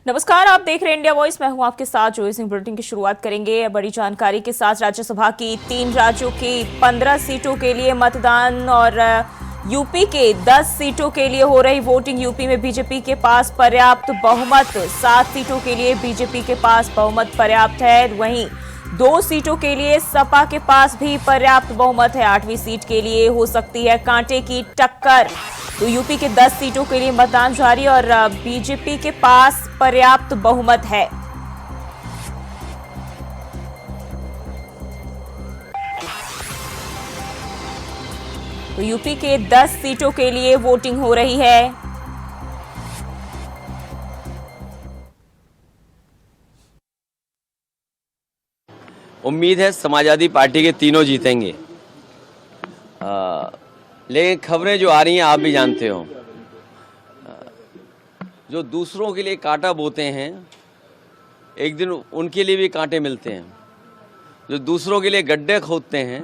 नमस्कार, आप देख रहे हैं इंडिया वॉइस। मैं हूं आपके साथ जोई सिंह। बुलेटिन की शुरुआत करेंगे बड़ी जानकारी के साथ। राज्यसभा की 3 राज्यों की 15 सीटों के लिए मतदान और यूपी के 10 सीटों के लिए हो रही वोटिंग। यूपी में बीजेपी के पास पर्याप्त बहुमत, 7 सीटों के लिए बीजेपी के पास बहुमत पर्याप्त है। वहीं 2 सीटों के लिए सपा के पास भी पर्याप्त बहुमत है। 8वीं सीट के लिए हो सकती है कांटे की टक्कर। तो यूपी के 10 सीटों के लिए मतदान जारी और बीजेपी के पास पर्याप्त बहुमत है। तो यूपी के 10 सीटों के लिए वोटिंग हो रही है। उम्मीद है समाजवादी पार्टी के तीनों जीतेंगे। लेकिन खबरें जो आ रही हैं आप भी जानते हो, जो दूसरों के लिए कांटा बोते हैं एक दिन उनके लिए भी कांटे मिलते हैं। जो दूसरों के लिए गड्ढे खोदते हैं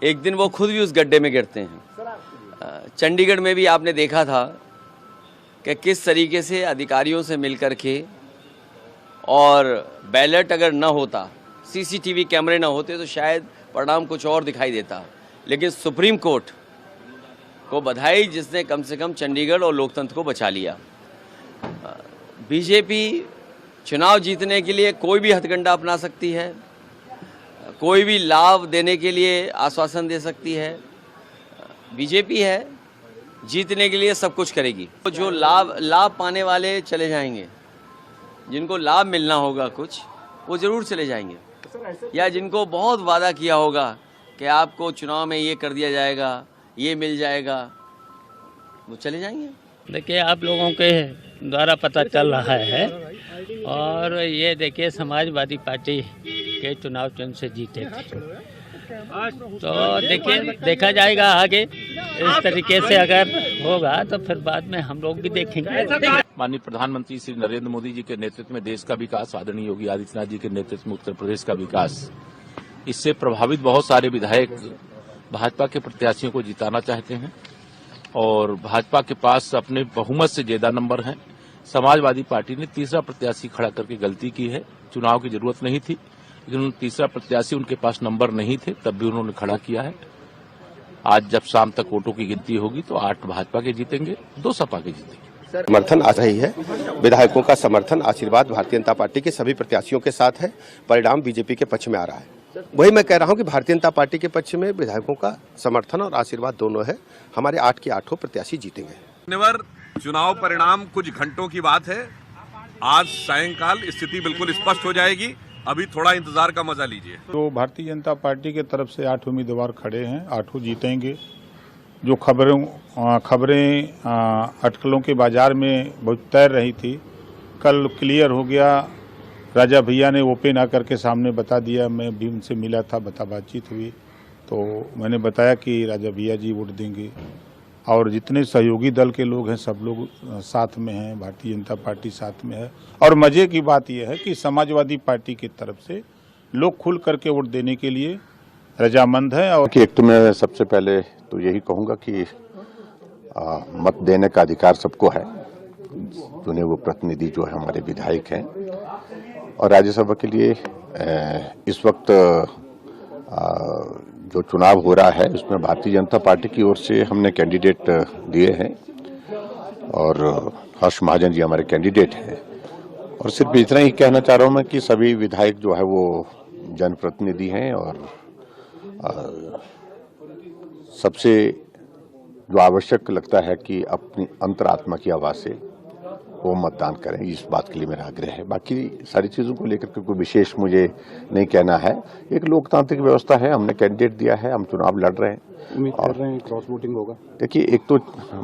एक दिन वो खुद भी उस गड्ढे में गिरते हैं। चंडीगढ़ में भी आपने देखा था कि किस तरीके से अधिकारियों से मिलकर के, और बैलेट अगर न होता, सीसीटीवी कैमरे ना होते तो शायद परिणाम कुछ और दिखाई देता। लेकिन सुप्रीम कोर्ट को बधाई जिसने कम से कम चंडीगढ़ और लोकतंत्र को बचा लिया। बीजेपी चुनाव जीतने के लिए कोई भी हथकंडा अपना सकती है, कोई भी लाभ देने के लिए आश्वासन दे सकती है। बीजेपी है, जीतने के लिए सब कुछ करेगी। तो जो लाभ पाने वाले चले जाएंगे, जिनको लाभ मिलना होगा कुछ, वो ज़रूर चले जाएंगे। या जिनको बहुत वादा किया होगा कि आपको चुनाव में ये कर दिया जाएगा, ये मिल जाएगा, वो चले जाएंगे। देखिए, आप लोगों के द्वारा पता चल रहा है, और ये देखिए समाजवादी पार्टी के चुनाव चिन्ह से जीते थे। तो देखिए, देखा जाएगा आगे। इस तरीके से अगर होगा तो फिर बाद में हम लोग भी देखेंगे। माननीय प्रधानमंत्री श्री नरेंद्र मोदी जी के नेतृत्व में देश का विकास, आदरणीय योगी आदित्यनाथ जी के नेतृत्व में उत्तर प्रदेश का विकास, इससे प्रभावित बहुत सारे विधायक भाजपा के प्रत्याशियों को जिताना चाहते हैं, और भाजपा के पास अपने बहुमत से ज्यादा नंबर हैं। समाजवादी पार्टी ने तीसरा प्रत्याशी खड़ा करके गलती की है। चुनाव की जरूरत नहीं थी, लेकिन तीसरा प्रत्याशी उनके पास नंबर नहीं थे, तब भी उन्होंने खड़ा किया है। आज जब शाम तक वोटों की गिनती होगी तो 8 भाजपा के जीतेंगे, 2 सपा के जीतेंगे। समर्थन आ रही है, विधायकों का समर्थन, आशीर्वाद भारतीय जनता पार्टी के सभी प्रत्याशियों के साथ है। परिणाम बीजेपी के पक्ष में आ रहा है। वही मैं कह रहा हूं कि भारतीय जनता पार्टी के पक्ष में विधायकों का समर्थन और आशीर्वाद दोनों है। हमारे 8 के 8 प्रत्याशी जीतेंगे। चुनाव परिणाम कुछ घंटों की बात है। आज सायंकाल स्थिति बिल्कुल स्पष्ट हो जाएगी। अभी थोड़ा इंतजार का मजा लीजिए। तो भारतीय जनता पार्टी के तरफ से 8 उम्मीदवार खड़े हैं, 8 जीतेंगे। जो खबरें अटकलों के बाजार में बहुत तैर रही थी, कल क्लियर हो गया। राजा भैया ने ओपन आकर के सामने बता दिया। मैं भी उनसे मिला था, बातचीत हुई, तो मैंने बताया कि राजा भैया जी वोट देंगे, और जितने सहयोगी दल के लोग हैं सब लोग साथ में हैं, भारतीय जनता पार्टी साथ में है। और मजे की बात यह है कि समाजवादी पार्टी की तरफ से लोग खुल करके वोट देने के लिए रजामंद है। और एक तो मैं सबसे पहले तो यही कहूँगा कि मत देने का अधिकार सबको है, चुने वो प्रतिनिधि जो है हमारे विधायक हैं। और राज्यसभा के लिए इस वक्त जो चुनाव हो रहा है उसमें भारतीय जनता पार्टी की ओर से हमने कैंडिडेट दिए हैं, और हर्ष महाजन जी हमारे कैंडिडेट हैं। और सिर्फ इतना ही कहना चाह रहा हूँ मैं कि सभी विधायक जो है वो जनप्रतिनिधि हैं, और सबसे जो आवश्यक लगता है कि अपनी अंतरात्मा की आवाज से वो मतदान करें, इस बात के लिए मेरा आग्रह है। बाकी सारी चीज़ों को लेकर के कोई विशेष मुझे नहीं कहना है। एक लोकतांत्रिक व्यवस्था है, हमने कैंडिडेट दिया है, हम चुनाव लड़ रहे हैं। उम्मीद कर रहे हैं क्रॉस वोटिंग होगा। देखिए, एक तो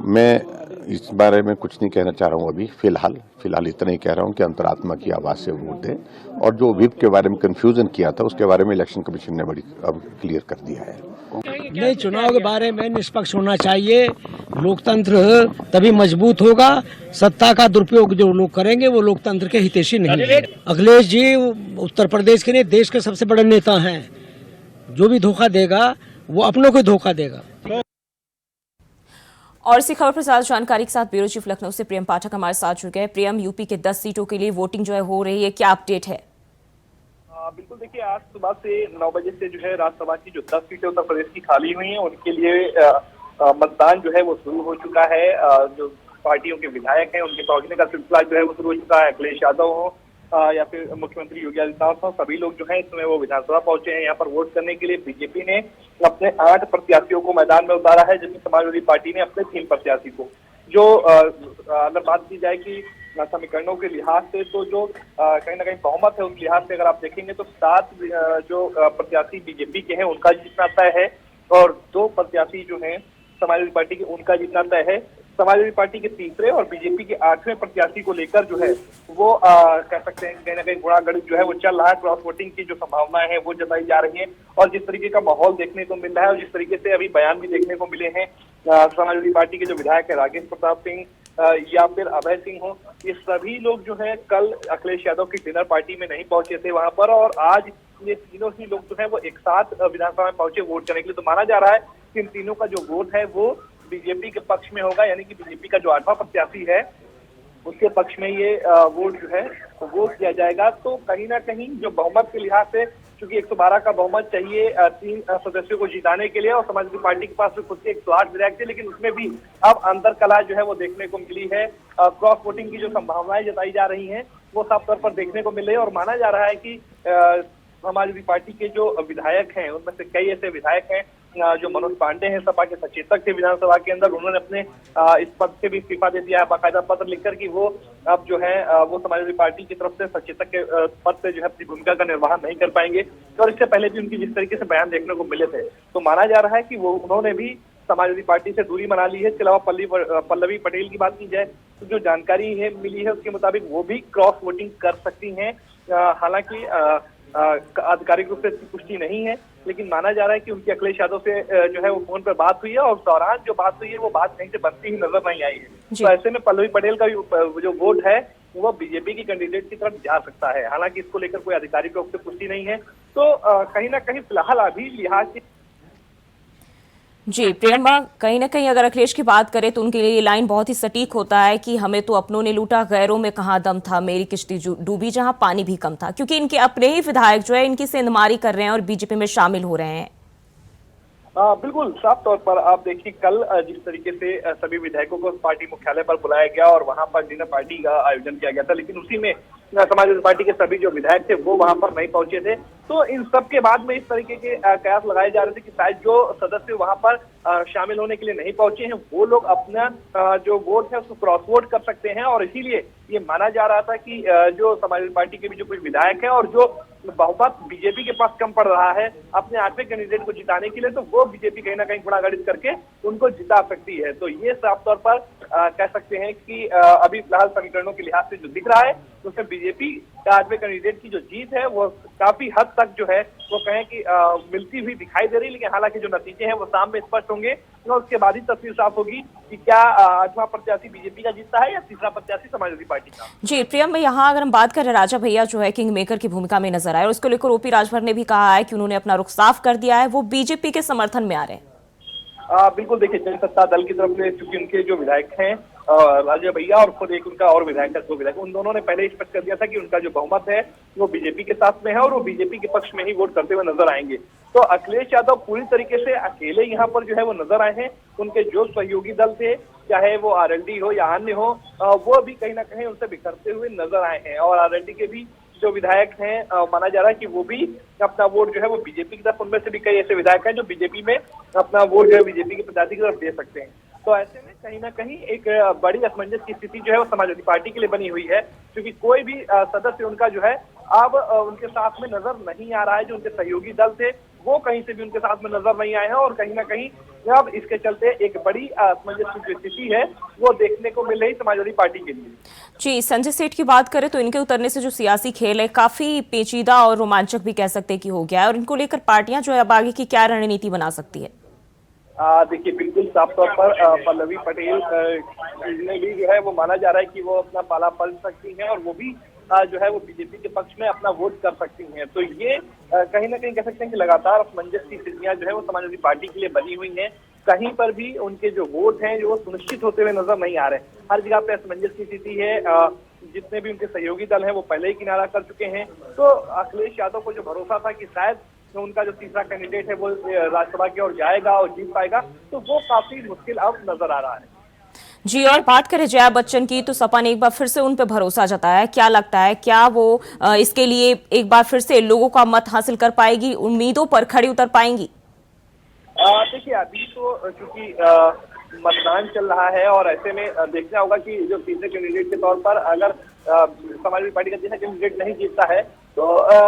मैं इस बारे में कुछ नहीं कहना चाह रहा हूँ अभी, फिलहाल इतना ही कह रहा हूँ कि अंतरात्मा की आवाज़ से वोट दें। और जो व्हिप के बारे में कंफ्यूजन किया था उसके बारे में इलेक्शन कमीशन ने बड़ी अब क्लियर कर दिया है। नहीं, चुनाव के बारे में निष्पक्ष होना चाहिए। लोकतंत्र तभी मजबूत होगा। सत्ता का दुरुपयोग जो लोग करेंगे वो लोकतंत्र के हितैषी नहीं है। अखिलेश जी उत्तर प्रदेश के लिए देश के सबसे बड़े नेता हैं। जो भी धोखा देगा वो अपनों को धोखा देगा। और इसी खबर पर ज्यादा जानकारी के साथ ब्यूरो चीफ लखनऊ से प्रियम पाठक हमारे साथ जुड़ गए। प्रियम, यूपी के 10 सीटों के लिए वोटिंग जो है हो रही है, क्या अपडेट है? बिल्कुल, देखिए आज सुबह से 9 बजे से जो है राज्यसभा की जो 10 सीटें उत्तर प्रदेश की खाली हुई हैं उनके लिए मतदान जो है वो शुरू हो चुका है। जो पार्टियों के विधायक हैं उनके पहुंचने का सिलसिला जो है वो शुरू हो चुका है। अखिलेश यादव हो या फिर मुख्यमंत्री योगी आदित्यनाथ हो, सभी लोग जो है इसमें वो विधानसभा पहुंचे हैं यहाँ पर वोट करने के लिए। बीजेपी ने अपने 8 प्रत्याशियों को मैदान में उतारा है, जबकि समाजवादी पार्टी ने अपने 3 प्रत्याशी को। जो अगर बात की जाए कि समीकरणों के लिहाज से तो जो कहीं ना कहीं बहुमत है उस लिहाज से अगर आप देखेंगे तो 7 जो प्रत्याशी बीजेपी के हैं उनका जीतना तय है और 2 प्रत्याशी जो हैं समाजवादी पार्टी के उनका जीतना तय है। समाजवादी पार्टी के तीसरे और बीजेपी के 8वें प्रत्याशी को लेकर जो है वो कह सकते हैं कहीं ना कहीं गुणागणित जो है वो चल रहा है। क्रॉस वोटिंग की जो संभावनाएं हैं वो जताई जा रही हैं और जिस तरीके का माहौल देखने को मिल रहा है और जिस तरीके से अभी बयान भी देखने को मिले हैं समाजवादी पार्टी के जो विधायक है राकेश प्रताप सिंह या फिर अभय सिंह हो, ये सभी लोग जो है कल अखिलेश यादव की डिनर पार्टी में नहीं पहुंचे थे वहां पर और आज ये तीनों ही लोग जो है वो एक साथ विधानसभा में पहुंचे वोट करने के लिए। तो माना जा रहा है कि इन तीनों का जो वोट है वो बीजेपी के पक्ष में होगा, यानी कि बीजेपी का जो 8वां प्रत्याशी है उसके पक्ष में ये वोट जो है वो किया जाएगा। तो कहीं ना कहीं जो बहुमत के लिहाज से चूंकि 112 का बहुमत चाहिए 3 सदस्यों को जिताने के लिए और समाजवादी पार्टी के पास खुद के 108 विधायक थे, लेकिन उसमें भी अब अंतर कला जो है वो देखने को मिली है। क्रॉस वोटिंग की जो संभावनाएं जताई जा रही हैं वो साफ तौर पर देखने को मिल रही है और माना जा रहा है कि समाजवादी पार्टी के जो विधायक हैं उनमें से कई ऐसे विधायक हैं जो मनोज पांडे हैं, सपा के सचेतक थे विधानसभा के अंदर, उन्होंने अपने इस पद से भी इस्तीफा दे दिया है, बाकायदा पत्र लिखकर कि वो अब जो है वो समाजवादी पार्टी की तरफ से सचेतक के पद से जो है अपनी भूमिका का निर्वहन नहीं कर पाएंगे। और इससे पहले भी उनकी जिस तरीके से बयान देखने को मिले थे तो माना जा रहा है कि वो उन्होंने भी समाजवादी पार्टी से दूरी बना ली है। इसके अलावा पल्लवी पटेल की बात की जाए तो जो जानकारी है मिली है उसके मुताबिक वो भी क्रॉस वोटिंग कर सकती हैं। हालांकि आधिकारिक रूप से इसकी पुष्टि नहीं है, लेकिन माना जा रहा है कि उनकी अखिलेश यादव से जो है वो फोन पर बात हुई है और उस दौरान जो बात हुई है वो बात कहीं से बनती ही नजर नहीं आई है। तो ऐसे में पल्लवी पटेल का जो वोट है वो बीजेपी की कैंडिडेट की तरफ जा सकता है। हालांकि इसको लेकर कोई आधिकारिक रूप से पुष्टि नहीं है। तो कहीं ना कहीं फिलहाल अभी लिहाज जी प्रियंका, कहीं ना कहीं अगर अखिलेश की बात करें तो उनके लिए ये लाइन बहुत ही सटीक होता है कि हमें तो अपनों ने लूटा, गैरों में कहाँ दम था, मेरी किश्ती डूबी जहां पानी भी कम था, क्योंकि इनके अपने ही विधायक जो है इनकी सेंधमारी कर रहे हैं और बीजेपी में शामिल हो रहे हैं। बिल्कुल साफ तौर पर आप देखिए कल जिस तरीके से सभी विधायकों को पार्टी मुख्यालय पर बुलाया गया और वहां पर डिनर पार्टी का आयोजन किया गया था, लेकिन उसी में समाजवादी पार्टी के सभी जो विधायक थे वो वहां पर नहीं पहुंचे थे। तो इन सब के बाद में इस तरीके के कयास लगाए जा रहे थे कि शायद जो सदस्य वहां पर शामिल होने के लिए नहीं पहुंचे हैं वो लोग अपना जो वोट है उसको क्रॉस वोट कर सकते हैं और इसीलिए ये माना जा रहा था कि जो समाजवादी पार्टी के भी जो कुछ विधायक हैं और जो बहुमत बीजेपी के पास कम पड़ रहा है अपने 8वें कैंडिडेट को जिताने के लिए, तो वो बीजेपी कहीं ना कहीं गुणागणित करके उनको जिता सकती है। तो ये साफ तौर पर कह सकते हैं कि अभी फिलहाल समीकरणों के लिहाज से जो दिख रहा है तो उसमें बीजेपी का 8वें कैंडिडेट की जो जीत है वो काफी हद तक जो है वो कहें कि मिलती हुई दिखाई दे रही है। लेकिन हालांकि जो नतीजे हैं वो शाम में स्पष्ट होंगे और उसके बाद ही तस्वीर साफ होगी कि क्या 8वां प्रत्याशी बीजेपी का जीतता है या तीसरा प्रत्याशी समाजवादी पार्टी का। जी प्रियम, यहाँ अगर हम बात करें राजा भैया जो है किंग मेकर की भूमिका में नजर आए और उसको लेकर ओपी राजभर ने भी कहा है कि उन्होंने अपना रुख साफ कर दिया है, वो बीजेपी के समर्थन में आ रहे हैं। बिल्कुल, देखिए जनसत्ता दल की तरफ से चूंकि उनके जो विधायक हैं राजा भैया और खुद एक उनका और विधायक है, 2 विधायक, उन दोनों ने पहले स्पष्ट कर दिया था कि उनका जो बहुमत है वो बीजेपी के साथ में है और वो बीजेपी के पक्ष में ही वोट करते हुए नजर आएंगे। तो अखिलेश यादव पूरी तरीके से अकेले यहाँ पर जो है वो नजर आए हैं। उनके जो सहयोगी दल थे चाहे वो आरएलडी हो या अन्य हो वो भी कहीं ना कहीं उनसे बिखरते हुए नजर आए हैं और आरएलडी के भी जो विधायक हैं माना जा रहा है कि वो भी अपना वोट जो है वो बीजेपी की तरफ, उनमें से भी कई ऐसे विधायक हैं जो बीजेपी में अपना वोट जो है बीजेपी के प्रत्याशी की तरफ दे सकते हैं। तो ऐसे में कहीं ना कहीं एक बड़ी असमंजस की स्थिति जो है वो समाजवादी पार्टी के लिए बनी हुई है, क्योंकि कोई भी सदस्य उनका जो है अब उनके साथ में नजर नहीं आ रहा है। जो उनके सहयोगी दल थे वो कहीं से भी उनके साथ में नजर नहीं आए हैं और कहीं ना कहीं अब इसके चलते एक बड़ी असमंजस की स्थिति है वो देखने को मिल रही समाजवादी पार्टी के लिए। जी, संजय सेठ की बात करें तो इनके उतरने से जो सियासी खेल है काफी पेचीदा और रोमांचक भी कह सकते हैं कि हो गया है और इनको लेकर पार्टियां जो है अब आगे की क्या रणनीति बना सकती है? देखिए बिल्कुल साफ तौर पर पल्लवी पटेल ने भी जो है वो माना जा रहा है कि वो अपना पाला पलट सकती हैं और वो भी जो है वो बीजेपी के पक्ष में अपना वोट कर सकती हैं। तो ये कहीं ना कहीं कह सकते हैं कि लगातार असमंजस की स्थितियां जो है वो समाजवादी पार्टी के लिए बनी हुई हैं। कहीं पर भी उनके जो वोट हैं जो वो सुनिश्चित होते हुए नजर नहीं आ रहे। हर जगह पे असमंजस की स्थिति है। जितने भी उनके सहयोगी दल हैं वो पहले ही किनारा कर चुके हैं। तो अखिलेश यादव को जो भरोसा था कि शायद उनका जो तीसरा कैंडिडेट है वो राज्यसभा की ओर जाएगा और जीत पाएगा, तो वो काफी मुश्किल अब नजर आ रहा है। जी, और बात करें जया बच्चन की, तो सपा ने एक बार फिर से उन पे भरोसा जताया है। क्या लगता है, क्या वो इसके लिए एक बार फिर से लोगों का मत हासिल कर पाएगी, उम्मीदों पर खड़ी उतर पाएंगी? देखिए अभी तो चूंकि मतदान चल रहा है और ऐसे में देखना होगा कि जो तीसरे कैंडिडेट के तौर पर अगर समाजवादी पार्टी का तीसरा कैंडिडेट नहीं जीतता है तो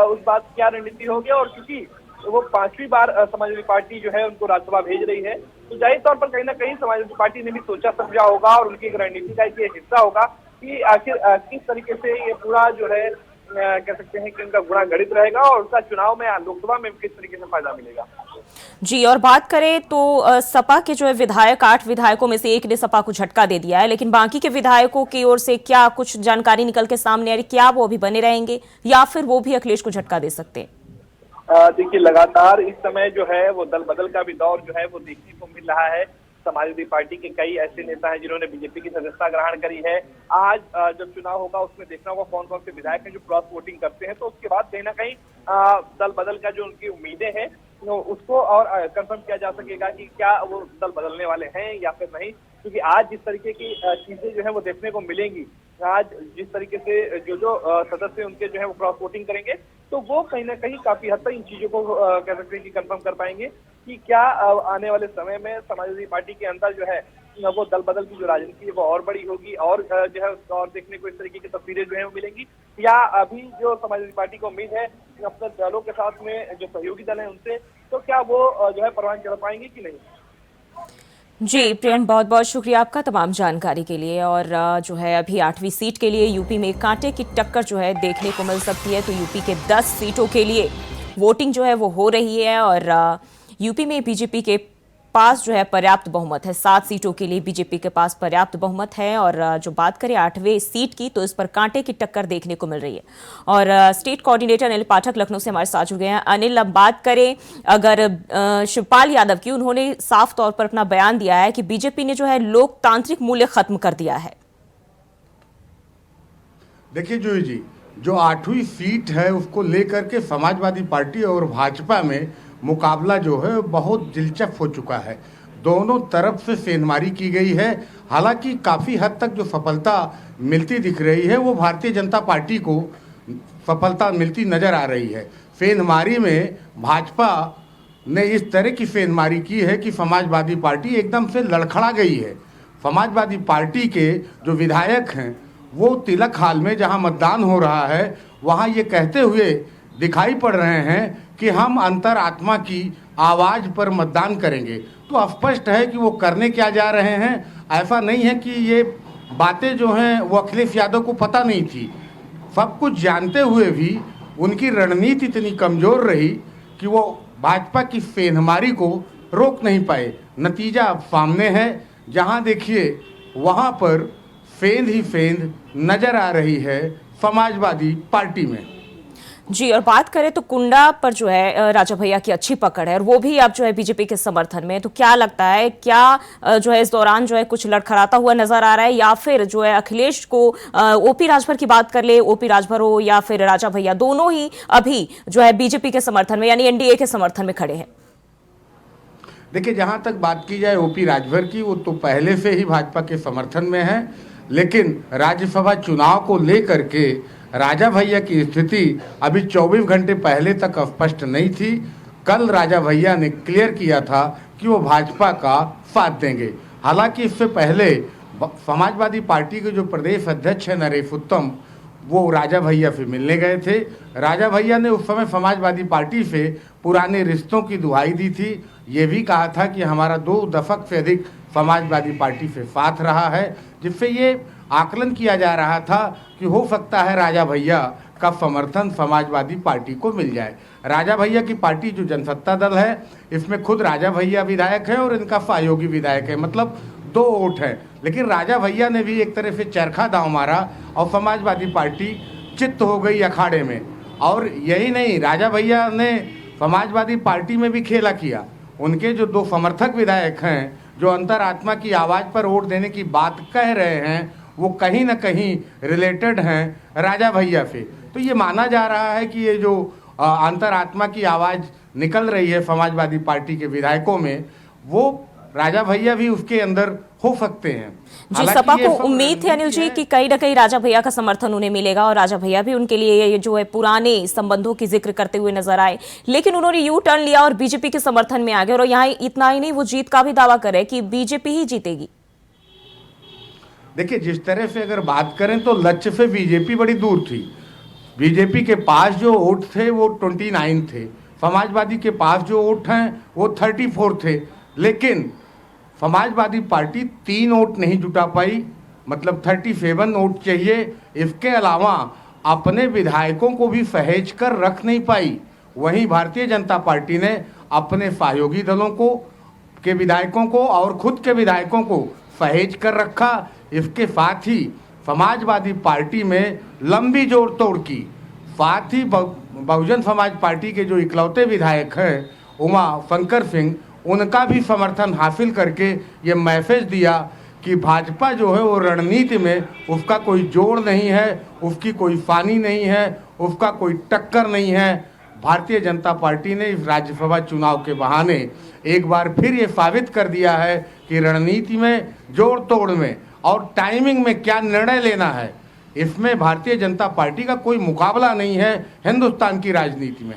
उस बात क्या रणनीति होगी। और क्योंकि वो 5वीं बार समाजवादी पार्टी जो है उनको राज्यसभा भेज रही है, तो जाहिर तौर पर कहीं ना कहीं समाजवादी पार्टी ने भी सोचा समझा होगा और उनकी एक रणनीति का ये हिस्सा होगा कि आखिर किस तरीके से ये पूरा जो है कह सकते हैं कि उनका गुणा गणित रहेगा और उसका चुनाव में लोकसभा में किस तरीके से फायदा मिलेगा। जी, और बात करें तो सपा के जो है विधायक, 8 विधायकों में से एक ने सपा को झटका दे दिया है, लेकिन बाकी के विधायकों की ओर से क्या कुछ जानकारी निकल के सामने आ रही, क्या वो अभी बने रहेंगे या फिर वो भी अखिलेश को झटका दे सकते हैं? देखिए लगातार इस समय जो है वो दल बदल का भी दौर जो है वो देखने को मिल रहा है। समाजवादी पार्टी के कई ऐसे नेता हैं जिन्होंने बीजेपी की सदस्यता ग्रहण करी है। आज जब चुनाव होगा उसमें देखना होगा कौन कौन से विधायक हैं जो क्रॉस वोटिंग करते हैं, तो उसके बाद कहीं ना कहीं दल बदल का जो उनकी उम्मीदें हैं उसको और कंफर्म किया जा सकेगा कि क्या वो दल बदलने वाले हैं या फिर नहीं। क्योंकि आज जिस तरीके की चीजें जो है वो देखने को मिलेंगी, आज जिस तरीके से जो सदस्य उनके जो है वो क्रॉस वोटिंग करेंगे, तो वो कहीं ना कहीं काफी हद तक इन चीजों को कह सकते हैं कि कंफर्म कर पाएंगे कि क्या आने वाले समय में समाजवादी पार्टी के अंदर जो है वो दल बदल की जो राजनीति है वो और बड़ी होगी और जो है और देखने को इस तरीके की तस्वीरें जो है वो मिलेंगी, या अभी जो समाजवादी पार्टी को उम्मीद है अपने दलों के साथ में जो सहयोगी दल है उनसे, तो क्या वो जो है परवान चढ़ पाएंगे कि नहीं। जी प्रियंक, बहुत बहुत शुक्रिया आपका तमाम जानकारी के लिए। और जो है अभी 8वीं सीट के लिए यूपी में कांटे की टक्कर जो है देखने को मिल सकती है। तो यूपी के 10 सीटों के लिए वोटिंग जो है वो हो रही है और यूपी में बीजेपी के पास जो है पर्याप्त बहुमत है। 7 सीटों के लिए बीजेपी के पास पर्याप्त बहुमत है। और जो बात करें 8वें सीट की, तो इस पर कांटे की टक्कर देखने को मिल रही है। और स्टेट कोऑर्डिनेटर अनिल पाठक लखनऊ से हमारे साथ जुड़ गए हैं। अनिल, अब बात करें अगर शिवपाल यादव की, उन्होंने साफ तौर पर अपना बयान दिया है कि बीजेपी ने जो है लोकतांत्रिक मूल्य खत्म कर दिया है। देखिए जूही जी, जो 8वीं सीट है उसको लेकर के समाजवादी पार्टी और भाजपा में मुकाबला जो है बहुत दिलचस्प हो चुका है। दोनों तरफ से सेंधमारी की गई है। हालांकि काफ़ी हद तक जो सफलता मिलती दिख रही है वो भारतीय जनता पार्टी को सफलता मिलती नज़र आ रही है। सेंधमारी में भाजपा ने इस तरह की सेंधमारी की है कि समाजवादी पार्टी एकदम से लड़खड़ा गई है। समाजवादी पार्टी के जो विधायक हैं वो तिलक हाल में जहां मतदान हो रहा है वहां ये कहते हुए दिखाई पड़ रहे हैं कि हम अंतरात्मा की आवाज़ पर मतदान करेंगे। तो स्पष्ट है कि वो करने क्या जा रहे हैं। ऐसा नहीं है कि ये बातें जो हैं वो अखिलेश यादव को पता नहीं थी। सब कुछ जानते हुए भी उनकी रणनीति इतनी कमज़ोर रही कि वो भाजपा की सेंधमारी को रोक नहीं पाए। नतीजा अब सामने है। जहां देखिए वहां पर सेंध ही सेंध नज़र आ रही है समाजवादी पार्टी में। जी, और बात करें तो कुंडा पर जो है राजा भैया की अच्छी पकड़ है और वो भी अब जो है बीजेपी के समर्थन में। तो क्या लगता है, क्या जो है इस दौरान जो है कुछ लड़खड़ाता हुआ नजर आ रहा है, या फिर जो है अखिलेश को ओपी राजभर की बात कर ले, ओपी राजभर हो या फिर राजा भैया, दोनों ही अभी जो है बीजेपी के समर्थन में यानी एनडीए के समर्थन में खड़े हैं? देखिए, जहां तक बात की जाए ओपी राजभर की, वो तो पहले से ही भाजपा के समर्थन में है। लेकिन राज्यसभा चुनाव को लेकर के राजा भैया की स्थिति अभी 24 घंटे पहले तक स्पष्ट नहीं थी। कल राजा भैया ने क्लियर किया था कि वो भाजपा का साथ देंगे। हालांकि इससे पहले समाजवादी पार्टी के जो प्रदेश अध्यक्ष है नरेश उत्तम, वो राजा भैया से मिलने गए थे। राजा भैया ने उस समय समाजवादी पार्टी से पुराने रिश्तों की दुहाई दी थी। ये भी कहा था कि हमारा 2 दशक से अधिक समाजवादी पार्टी से साथ रहा है, जिससे ये आकलन किया जा रहा था कि हो सकता है राजा भैया का समर्थन समाजवादी पार्टी को मिल जाए। राजा भैया की पार्टी जो जनसत्ता दल है, इसमें खुद राजा भैया विधायक है और इनका सहयोगी विधायक है, मतलब 2 वोट है। लेकिन राजा भैया ने भी एक तरह से चरखा दांव मारा और समाजवादी पार्टी चित्त हो गई अखाड़े में। और यही नहीं, राजा भैया ने समाजवादी पार्टी में भी खेला किया। उनके जो 2 समर्थक विधायक हैं जो अंतरात्मा की आवाज़ पर वोट देने की बात कह रहे हैं, वो कहीं ना कहीं रिलेटेड हैं राजा भैया से। तो ये माना जा रहा है कि ये जो अंतरात्मा की आवाज़ निकल रही है समाजवादी पार्टी के विधायकों में, वो राजा भैया भी उसके अंदर हो सकते हैं। जी, सपा को उम्मीद है अनिल जी कि कहीं ना कहीं राजा भैया का समर्थन उन्हें मिलेगा और राजा भैया भी उनके लिए ये जो है पुराने संबंधों की जिक्र करते हुए नजर आए। लेकिन उन्होंने यू टर्न लिया और बीजेपी के समर्थन में आ गए और यहाँ इतना ही नहीं, वो जीत का भी दावा करे कि बीजेपी ही जीतेगी। देखिए, जिस तरह से अगर बात करें तो लक्ष्य से बीजेपी बड़ी दूर थी। बीजेपी के पास जो वोट थे वो 29 थे, समाजवादी के पास जो वोट हैं वो 34 थे। लेकिन समाजवादी पार्टी 3 वोट नहीं जुटा पाई, मतलब 37 वोट चाहिए। इसके अलावा अपने विधायकों को भी सहेज कर रख नहीं पाई। वहीं भारतीय जनता पार्टी ने अपने सहयोगी दलों को के विधायकों को और खुद के विधायकों को सहेज कर रखा। इसके साथ ही समाजवादी पार्टी में लंबी जोड़ तोड़ की। साथ ही बहुजन समाज पार्टी के जो इकलौते विधायक हैं उमा शंकर सिंह, उनका भी समर्थन हासिल करके ये मैसेज दिया कि भाजपा जो है वो रणनीति में उसका कोई जोड़ नहीं है, उसकी कोई फानी नहीं है, उसका कोई टक्कर नहीं है। भारतीय जनता पार्टी ने इस राज्यसभा चुनाव के बहाने एक बार फिर ये साबित कर दिया है कि रणनीति में, जोड़ तोड़ में और टाइमिंग में क्या निर्णय लेना है, इसमें भारतीय जनता पार्टी का कोई मुकाबला नहीं है हिंदुस्तान की राजनीति में।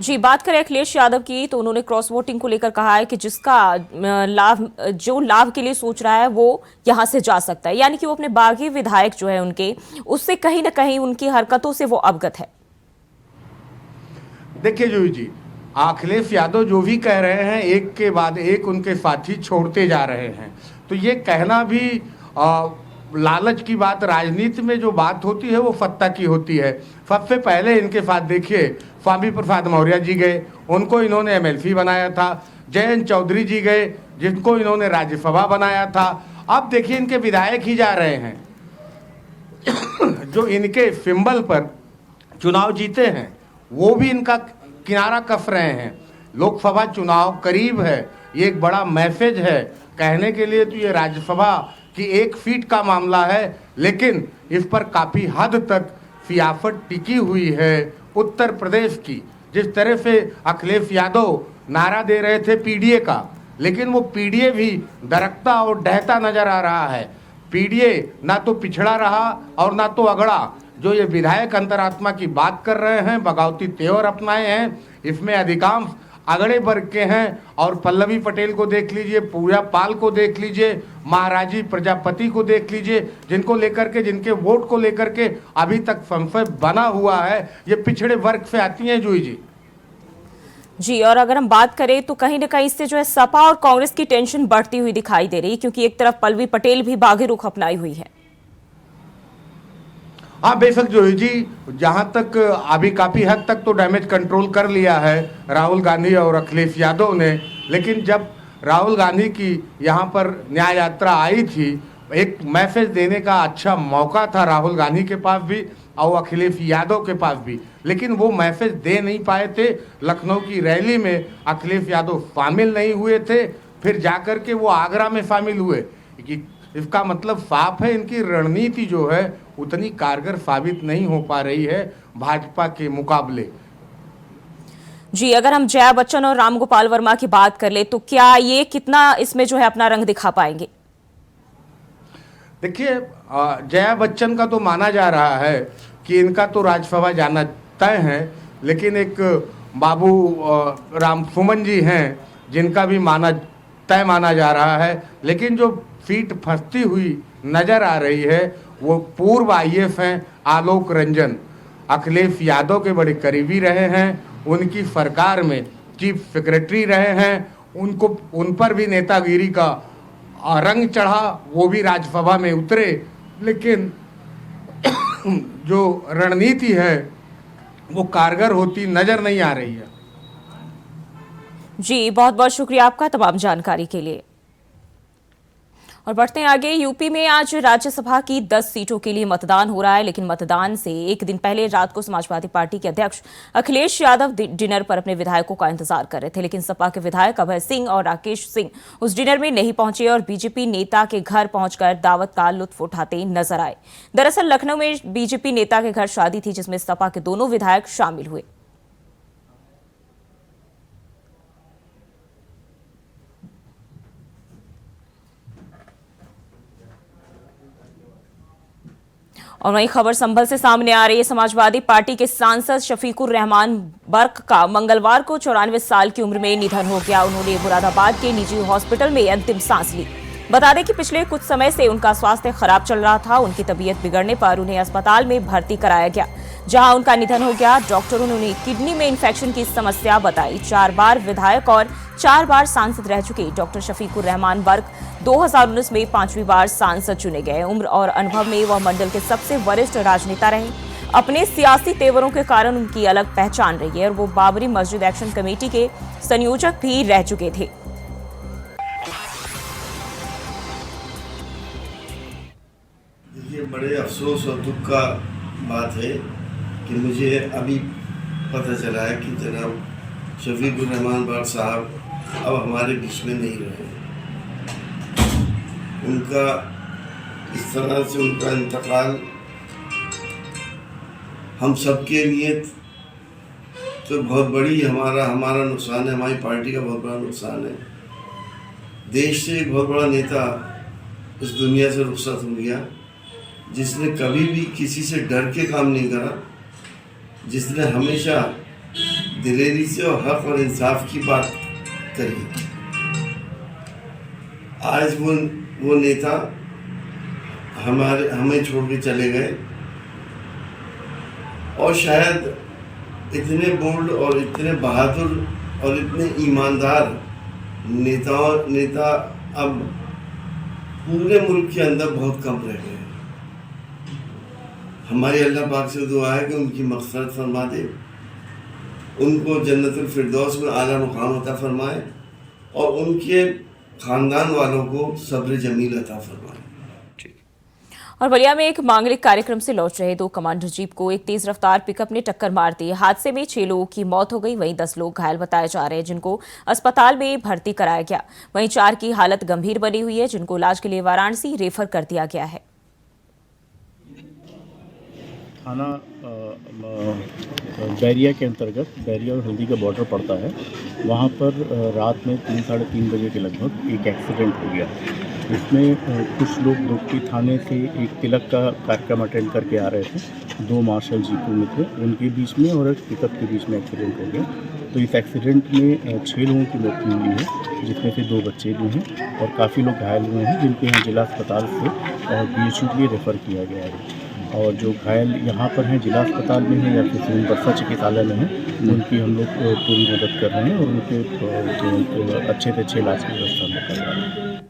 जी, बात करें अखिलेश यादव की तो उन्होंने क्रॉस वोटिंग को लेकर कहा है कि जिसका लाभ के लिए सोच रहा है वो यहां से जा सकता है, यानी कि वो अपने बागी विधायक जो है उनके, उससे कहीं ना कहीं उनकी हरकतों से वो अवगत है। देखिए जूही जी, अखिलेश यादव जो भी कह रहे हैं एक के बाद एक उनके साथी छोड़ते जा रहे हैं। तो ये कहना भी लालच की बात, राजनीति में जो बात होती है वो सत्ता की होती है। सबसे पहले इनके साथ देखिए स्वामी प्रसाद मौर्य जी गए, उनको इन्होंने एमएलसी बनाया था। जयंत चौधरी जी गए, जिनको इन्होंने राज्यसभा बनाया था। अब देखिए इनके विधायक ही जा रहे हैं जो इनके सिंबल पर चुनाव जीते हैं, वो भी इनका किनारा कस रहे हैं। लोकसभा चुनाव करीब है, ये एक बड़ा मैसेज है कहने के लिए। तो ये राज्यसभा की 1 सीट का मामला है, लेकिन इस पर काफ़ी हद तक सियासत टिकी हुई है उत्तर प्रदेश की। जिस तरह से अखिलेश यादव नारा दे रहे थे पीडीए का, लेकिन वो पीडीए भी दरकता और डहता नजर आ रहा है। पीडीए ना तो पिछड़ा रहा और ना तो अगड़ा। जो ये विधायक अंतरात्मा की बात कर रहे हैं, बगावती तेवर अपनाए हैं, इसमें अधिकांश अगड़े वर्ग के हैं। और पल्लवी पटेल को देख लीजिए, पूजा पाल को देख लीजिए, महाराजी प्रजापति को देख लीजिए, जिनको लेकर के, जिनके वोट को लेकर के अभी तक संशय बना हुआ है, ये पिछड़े वर्ग से आती हैं जूही जी। जी, और अगर हम बात करें तो कहीं ना कहीं इससे जो है सपा और कांग्रेस की टेंशन बढ़ती हुई दिखाई दे रही, क्योंकि एक तरफ पल्लवी पटेल भी बागी रुख अपनाई हुई है। हाँ बेशक जूही जी, जहाँ तक अभी काफ़ी हद तक तो डैमेज कंट्रोल कर लिया है राहुल गांधी और अखिलेश यादव ने। लेकिन जब राहुल गांधी की यहाँ पर न्याय यात्रा आई थी, एक मैसेज देने का अच्छा मौका था राहुल गांधी के पास भी और अखिलेश यादव के पास भी, लेकिन वो मैसेज दे नहीं पाए थे। लखनऊ की रैली में अखिलेश यादव शामिल नहीं हुए थे, फिर जाकर के वो आगरा में शामिल हुए। कि इसका मतलब साफ है, इनकी रणनीति जो है उतनी कारगर साबित नहीं हो पा रही है भाजपा के मुकाबले। जी, अगर हम जया बच्चन और रामगोपाल वर्मा की बात कर ले तो क्या ये कितना इसमें जो है अपना रंग दिखा पाएंगे? देखिए, जया बच्चन का तो माना जा रहा है कि इनका तो राज्यसभा जाना तय है, लेकिन एक बाबू राम सुमन जी हैं जिनका भी तय माना जा रहा है। लेकिन जो सीट फंसती हुई नजर आ रही है वो पूर्व आईएएस हैं आलोक रंजन। अखिलेश यादव के बड़े करीबी रहे हैं, उनकी सरकार में चीफ सेक्रेटरी रहे हैं, उन पर भी नेतागिरी का रंग चढ़ा, वो भी राज्यसभा में उतरे। लेकिन जो रणनीति है वो कारगर होती नजर नहीं आ रही है। जी, बहुत बहुत शुक्रिया आपका तमाम जानकारी के लिए। और बढ़ते हैं आगे। यूपी में आज राज्यसभा की 10 सीटों के लिए मतदान हो रहा है, लेकिन मतदान से एक दिन पहले रात को समाजवादी पार्टी के अध्यक्ष अखिलेश यादव डिनर पर अपने विधायकों का इंतजार कर रहे थे, लेकिन सपा के विधायक अभय सिंह और राकेश सिंह उस डिनर में नहीं पहुंचे और बीजेपी नेता के घर पहुंचकर दावत का लुत्फ उठाते नजर आए। दरअसल लखनऊ में बीजेपी नेता के घर शादी थी, जिसमें सपा के दोनों विधायक शामिल हुए। और वहीं खबर संभल से सामने आ रही है। समाजवादी पार्टी के सांसद शफीकुर रहमान बर्क का मंगलवार को 94 साल की उम्र में निधन हो गया। उन्होंने मुरादाबाद के निजी हॉस्पिटल में अंतिम सांस ली। बता दें कि पिछले कुछ समय से उनका स्वास्थ्य खराब चल रहा था। उनकी तबीयत बिगड़ने पर उन्हें अस्पताल में भर्ती कराया गया, जहां उनका निधन हो गया। डॉक्टरों ने उन्हें किडनी में इन्फेक्शन की समस्या बताई। 4 बार विधायक और 4 बार सांसद रह चुके डॉक्टर शफीकुर रहमान बर्क 2019 में 5वीं बार सांसद चुने गए। उम्र और अनुभव में वह मंडल के सबसे वरिष्ठ राजनेता रहे। अपने सियासी तेवरों के कारण उनकी अलग पहचान रही है और वो बाबरी मस्जिद एक्शन कमेटी के संयोजक भी रह चुके थे। ये बड़े अफसोस और दुख का बात है कि मुझे अभी पता चला है कि जनाब शफीकुर रहमान बर्क साहब अब हमारे बीच में नहीं रहे। उनका इस तरह से उनका इंतकाल हम सबके लिए तो बहुत बड़ी हमारा नुकसान है, हमारी पार्टी का बहुत बड़ा नुकसान है। देश से एक बहुत बड़ा नेता इस दुनिया से रुखसत हो गया, जिसने कभी भी किसी से डर के काम नहीं करा, जिसने हमेशा दिलेरी से और हक और इंसाफ की बात करी। आज वो नेता हमें छोड़ के चले गए और शायद इतने बोल्ड और इतने बहादुर और इतने ईमानदार नेता अब पूरे मुल्क के अंदर बहुत कम रह गए। हमारी अल्लाह पाक से दुआ है कि उनकी मग़फ़िरत फरमा दे, उनको जन्नतुल फिरदौस में आला मुकाम अता फरमाए और उनके ख़ानदान वालों को सब्र जमील अता फरमाए। और बलिया में एक मांगलिक कार्यक्रम से लौट रहे 2 कमांडर जीप को एक तेज रफ्तार पिकअप ने टक्कर मार दी। हादसे में 6 लोगों की मौत हो गई, वहीं 10 लोग घायल बताए जा रहे हैं, जिनको अस्पताल में भर्ती कराया गया। वहीं 4 की हालत गंभीर बनी हुई है, जिनको इलाज के लिए वाराणसी रेफर कर दिया गया है। थाना बैरिया के अंतर्गत बैरिया और हल्दी का बॉर्डर पड़ता है। वहाँ पर रात में 3 साढ़े 3 बजे के लगभग एक एक्सीडेंट हो गया। इसमें कुछ लोग दुबकी थाने से एक तिलक का कार्यक्रम अटेंड करके आ रहे थे। 2 मार्शल जीपों में थे, उनके बीच में और एक पिकअप के बीच में एक्सीडेंट हो गया। तो इस एक्सीडेंट में 6 लोगों की मृत्यु हुई है, जिसमें से 2 बच्चे भी हैं और काफ़ी लोग घायल हुए हैं, जिनको यहाँ जिला अस्पताल से और BHU के लिए रेफ़र किया गया है। और जो घायल यहाँ पर हैं जिला अस्पताल में हैं या फिर सोन बरसा चिकित्सालय में हैं, उनकी हम लोग पूरी मदद कर रहे हैं और उनके अच्छे से अच्छे इलाज की व्यवस्था कर रहे हैं।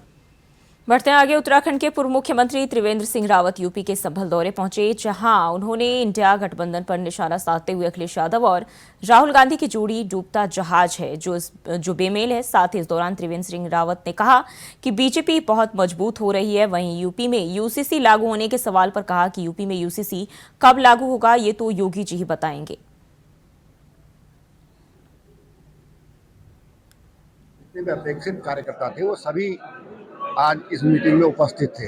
बढ़ते हैं आगे। उत्तराखंड के पूर्व मुख्यमंत्री त्रिवेंद्र सिंह रावत यूपी के संभल दौरे पहुंचे, जहां उन्होंने इंडिया गठबंधन पर निशाना साधते हुए अखिलेश यादव और राहुल गांधी की जोड़ी डूबता जहाज है जो बेमेल है। साथ ही इस दौरान त्रिवेंद्र सिंह रावत ने कहा कि बीजेपी बहुत मजबूत हो रही है। वहीं यूपी में यूसीसी लागू होने के सवाल पर कहा कि यूपी में यूसीसी कब लागू होगा ये तो योगी जी ही बताएंगे। जितने भी अपेक्षित कार्यकर्ता थे वो सभी आज इस मीटिंग में उपस्थित थे।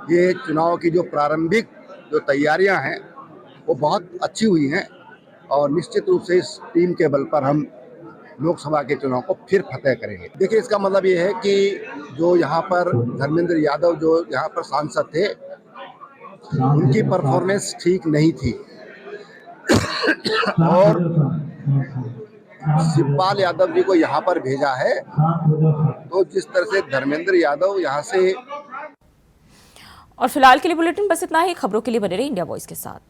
ये चुनाव की जो प्रारंभिक जो तैयारियां हैं वो बहुत अच्छी हुई हैं और निश्चित रूप से इस टीम के बल पर हम लोकसभा के चुनाव को फिर फतेह करेंगे। देखिए, इसका मतलब ये है कि जो यहाँ पर धर्मेंद्र यादव जो यहाँ पर सांसद थे, उनकी परफॉर्मेंस ठीक नहीं थी और शिवपाल यादव जी को यहाँ पर भेजा है। तो जिस तरह से धर्मेंद्र यादव यहाँ से। और फिलहाल के लिए बुलेटिन बस इतना ही। खबरों के लिए बने रहिए इंडिया वॉइस के साथ।